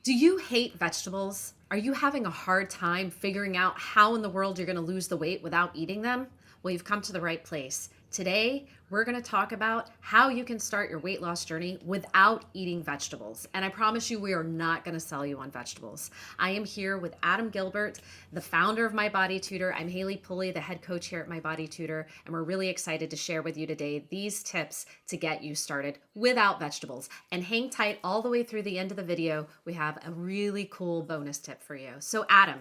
Do you hate vegetables? Are you having a hard time figuring out how in the world you're going to lose the weight without eating them? Well, you've come to the right place. Today, we're going to talk about how you can start your weight loss journey without eating vegetables. And I promise you, we are not going to sell you on vegetables. I am here with Adam Gilbert, the founder of MyBodyTutor. I'm Haley Pulley, the head coach here at MyBodyTutor, and we're really excited to share with you today these tips to get you started without vegetables. And hang tight all the way through the end of the video. We have a really cool bonus tip for you. So, Adam,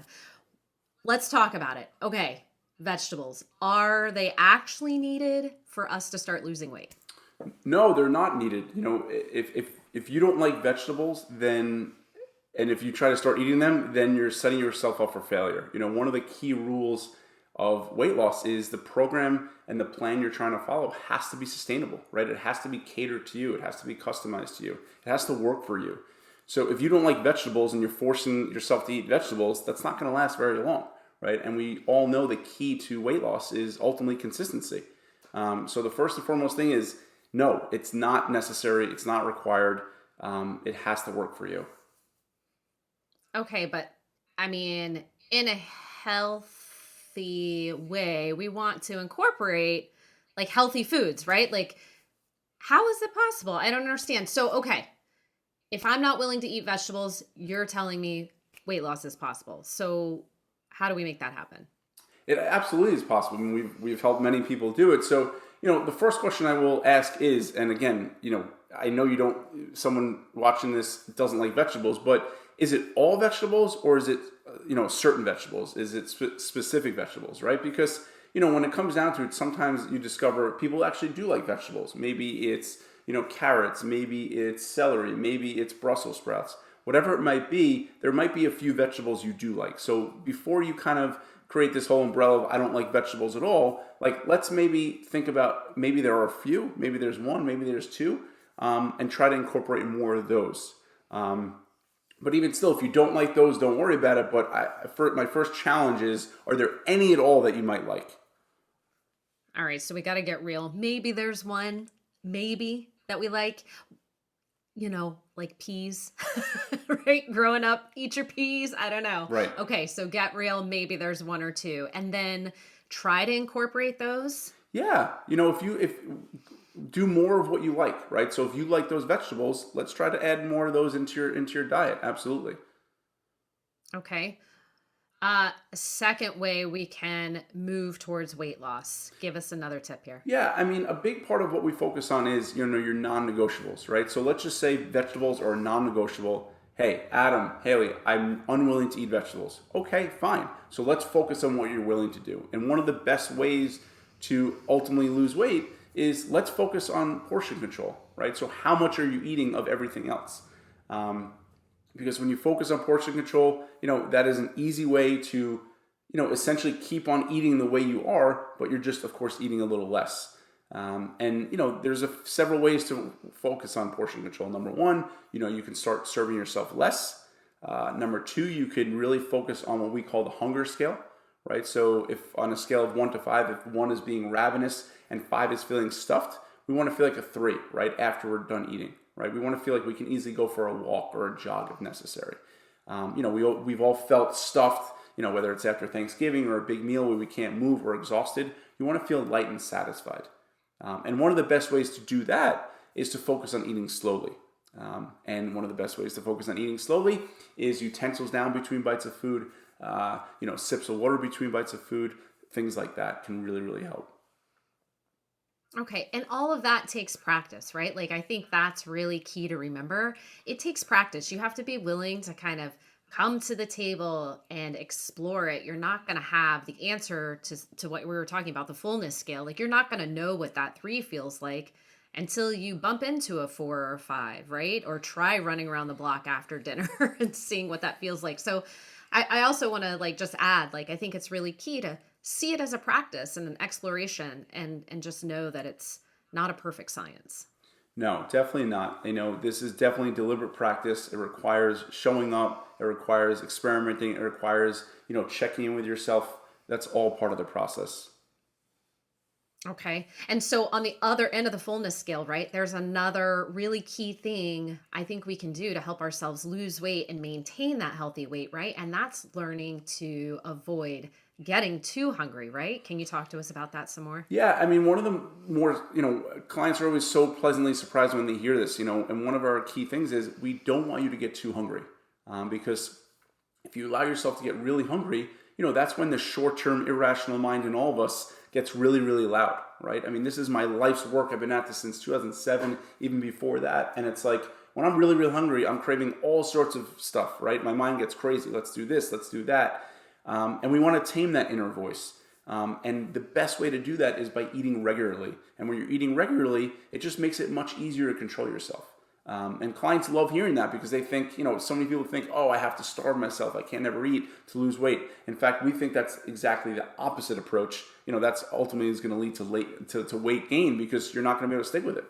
let's talk about it. Okay. Vegetables, are they actually needed for us to start losing weight? No, they're not needed. If you don't like vegetables, then and if you try to start eating them, then you're setting yourself up for failure. One of the key rules of weight loss is the program and the plan you're trying to follow has to be sustainable, right? It has to be catered to you. It has to be customized to you. It has to work for you. So if you don't like vegetables and you're forcing yourself to eat vegetables, that's not going to last very long. Right? And we all know the key to weight loss is ultimately consistency. So the first and foremost thing is, no, it's not necessary. It's not required. It has to work for you. Okay, but I mean, in a healthy way, we want to incorporate like healthy foods, right? Like, how is it possible? I don't understand. So, okay, if I'm not willing to eat vegetables, you're telling me weight loss is possible. So how do we make that happen? It absolutely is possible. I mean, we've helped many people do it. So, the first question I will ask is, and again, I know someone watching this doesn't like vegetables, but is it all vegetables or is it, certain vegetables? Is it specific vegetables, right? Because, when it comes down to it, sometimes you discover people actually do like vegetables. Maybe it's, carrots, maybe it's celery, maybe it's Brussels sprouts. Whatever it might be, there might be a few vegetables you do like. So before you kind of create this whole umbrella of I don't like vegetables at all, like let's maybe think about maybe there are a few, maybe there's one, maybe there's two, and try to incorporate more of those. But even still, if you don't like those, don't worry about it. But my first challenge is, are there any at all that you might like? All right, so we got to get real. Maybe there's one, maybe that we like. Like peas, right? Growing up, eat your peas. I don't know. Right. Okay, so get real. Maybe there's one or two, and then try to incorporate those. Yeah, if do more of what you like, right? So if you like those vegetables, let's try to add more of those into your diet. Absolutely. Okay. A second way we can move towards weight loss. Give us another tip here. Yeah, I mean, a big part of what we focus on is, your non-negotiables, right? So let's just say vegetables are non-negotiable. Hey, Adam, Haley, I'm unwilling to eat vegetables. Okay, fine. So let's focus on what you're willing to do. And one of the best ways to ultimately lose weight is let's focus on portion control, right? So how much are you eating of everything else? Because when you focus on portion control, that is an easy way to, essentially keep on eating the way you are, but you're just, of course, eating a little less. And there's several ways to focus on portion control. Number one, you can start serving yourself less. Number two, you can really focus on what we call the hunger scale, right? So if on a scale of 1 to 5, if 1 is being ravenous and 5 is feeling stuffed, we want to feel like a 3, right, after we're done eating. Right, we want to feel like we can easily go for a walk or a jog if necessary. We've all felt stuffed, whether it's after Thanksgiving or a big meal where we can't move or exhausted. You want to feel light and satisfied. And one of the best ways to do that is to focus on eating slowly. And one of the best ways to focus on eating slowly is utensils down between bites of food, sips of water between bites of food, things like that can really, really help. Okay. And all of that takes practice, right? Like, I think that's really key to remember. It takes practice. You have to be willing to kind of come to the table and explore it. You're not going to have the answer to what we were talking about, the fullness scale. Like, you're not going to know what that 3 feels like until you bump into a 4 or 5, right? Or try running around the block after dinner and seeing what that feels like. So I also want to just add, I think it's really key to see it as a practice and an exploration and just know that it's not a perfect science. No, definitely not. This is definitely deliberate practice. It requires showing up. It requires experimenting. It requires, checking in with yourself. That's all part of the process. Okay. And so on the other end of the fullness scale, right, there's another really key thing I think we can do to help ourselves lose weight and maintain that healthy weight, right? And that's learning to avoid getting too hungry, right? Can you talk to us about that some more? Yeah, I mean, one of the more, clients are always so pleasantly surprised when they hear this, and one of our key things is we don't want you to get too hungry, because if you allow yourself to get really hungry, that's when the short-term irrational mind in all of us gets really, really loud, right? I mean, this is my life's work. I've been at this since 2007, even before that. And it's like, when I'm really, really hungry, I'm craving all sorts of stuff, right? My mind gets crazy. Let's do this, let's do that. And we want to tame that inner voice. And the best way to do that is by eating regularly. And when you're eating regularly, it just makes it much easier to control yourself. And clients love hearing that because they think, so many people think, oh, I have to starve myself. I can't never eat to lose weight. In fact, we think that's exactly the opposite approach. That's ultimately is going to lead to weight gain because you're not going to be able to stick with it.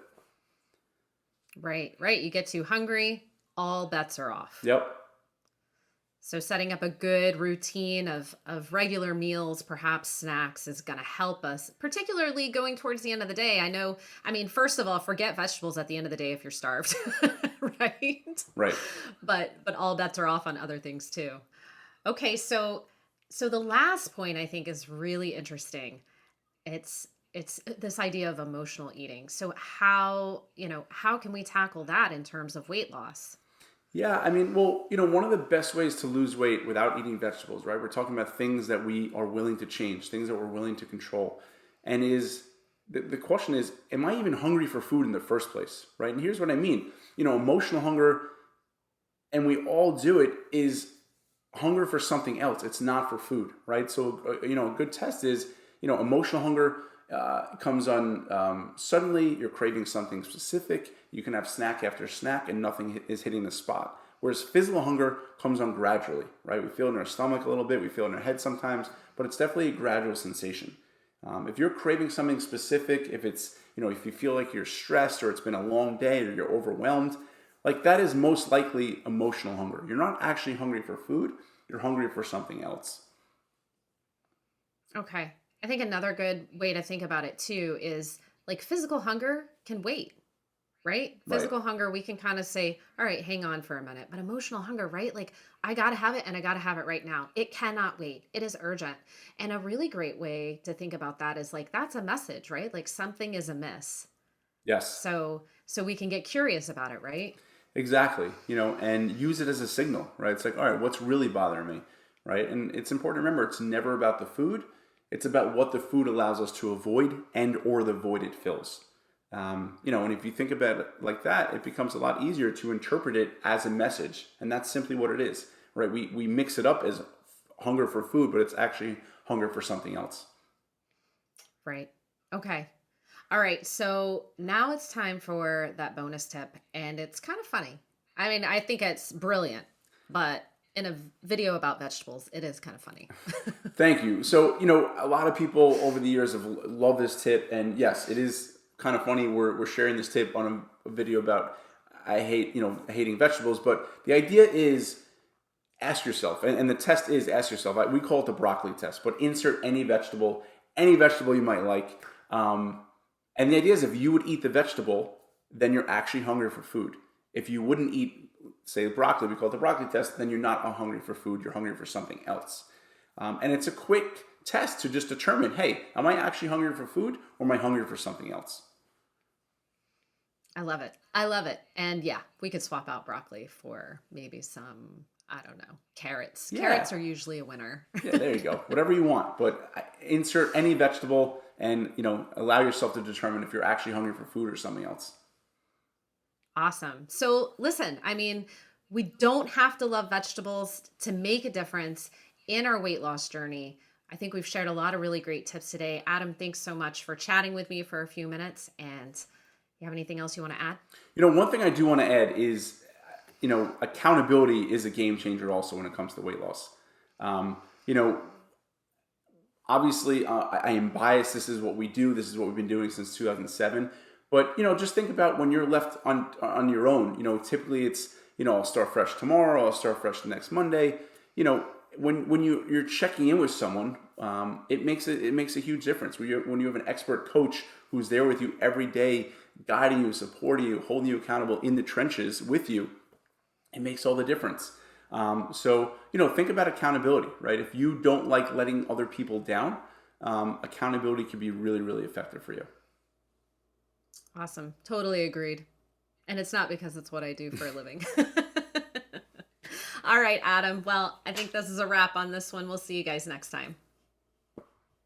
Right, right. You get too hungry, all bets are off. Yep. So setting up a good routine of regular meals, perhaps snacks, is going to help us, particularly going towards the end of the day. First of all, forget vegetables at the end of the day if you're starved, right? Right. But all bets are off on other things too. Okay, so the last point I think is really interesting. It's this idea of emotional eating. So how can we tackle that in terms of weight loss? Yeah, one of the best ways to lose weight without eating vegetables, right? We're talking about things that we are willing to change, things that we're willing to control. And the question is, am I even hungry for food in the first place, right? And here's what I mean. Emotional hunger, and we all do it, is hunger for something else. It's not for food, right? So, a good test is, emotional hunger comes on suddenly. You're craving something specific. You can have snack after snack and nothing is hitting the spot. Whereas physical hunger comes on gradually, right? We feel it in our stomach a little bit. We feel it in our head sometimes, but it's definitely a gradual sensation. If you're craving something specific, if it's, if you feel like you're stressed or it's been a long day or you're overwhelmed, like that is most likely emotional hunger. You're not actually hungry for food. You're hungry for something else. Okay. I think another good way to think about it too is like physical hunger can wait, right? Right. Physical hunger, we can kind of say, all right, hang on for a minute. But emotional hunger, right? Like I got to have it and I got to have it right now. It cannot wait. It is urgent. And a really great way to think about that is like, that's a message, right? Like something is amiss. Yes. So we can get curious about it, right? Exactly. And use it as a signal, right? It's like, all right, what's really bothering me, right? And it's important to remember, it's never about the food. It's about what the food allows us to avoid and or the void it fills. And if you think about it like that, it becomes a lot easier to interpret it as a message. And that's simply what it is, right? We mix it up as hunger for food, but it's actually hunger for something else. Right. Okay. All right. So now it's time for that bonus tip. And it's kind of funny. I think it's brilliant, but in a video about vegetables, it is kind of funny. Thank you. So, a lot of people over the years have loved this tip. And yes, it is kind of funny. We're sharing this tip on a video about hating vegetables. But the idea is ask yourself, and the test is ask yourself. We call it the broccoli test, but insert any vegetable you might like. And the idea is if you would eat the vegetable, then you're actually hungry for food. If you wouldn't eat, say, broccoli, we call it the broccoli test, then you're not hungry for food, you're hungry for something else. And it's a quick test to just determine, hey, am I actually hungry for food or am I hungry for something else? I love it. I love it. And yeah, we could swap out broccoli for maybe some, I don't know, carrots. Yeah. Carrots are usually a winner. Yeah, there you go. Whatever you want, but insert any vegetable and, allow yourself to determine if you're actually hungry for food or something else. Awesome. So listen, we don't have to love vegetables to make a difference in our weight loss journey. I think we've shared a lot of really great tips today. Adam, thanks so much for chatting with me for a few minutes. And you have anything else you want to add? One thing I do want to add is, accountability is a game changer also when it comes to weight loss. Obviously, I am biased. This is what we do. This is what we've been doing since 2007. But, just think about when you're left on your own. Typically it's, I'll start fresh tomorrow. I'll start fresh the next Monday. When you're checking in with someone, it makes a huge difference when you have an expert coach who's there with you every day, guiding you, supporting you, holding you accountable in the trenches with you. It makes all the difference. So, think about accountability, right? If you don't like letting other people down, accountability can be really, really effective for you. Awesome. Totally agreed. And it's not because it's what I do for a living. All right, Adam. Well, I think this is a wrap on this one. We'll see you guys next time.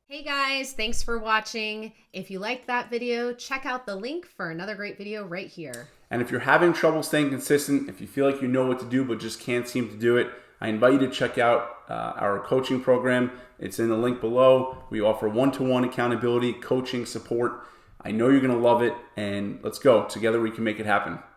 Hey guys, thanks for watching. If you liked that video, check out the link for another great video right here. And if you're having trouble staying consistent, if you feel like you know what to do but just can't seem to do it, I invite you to check out our coaching program. It's in the link below. We offer one-to-one accountability, coaching, support. I know you're going to love it, and let's go. Together we can make it happen.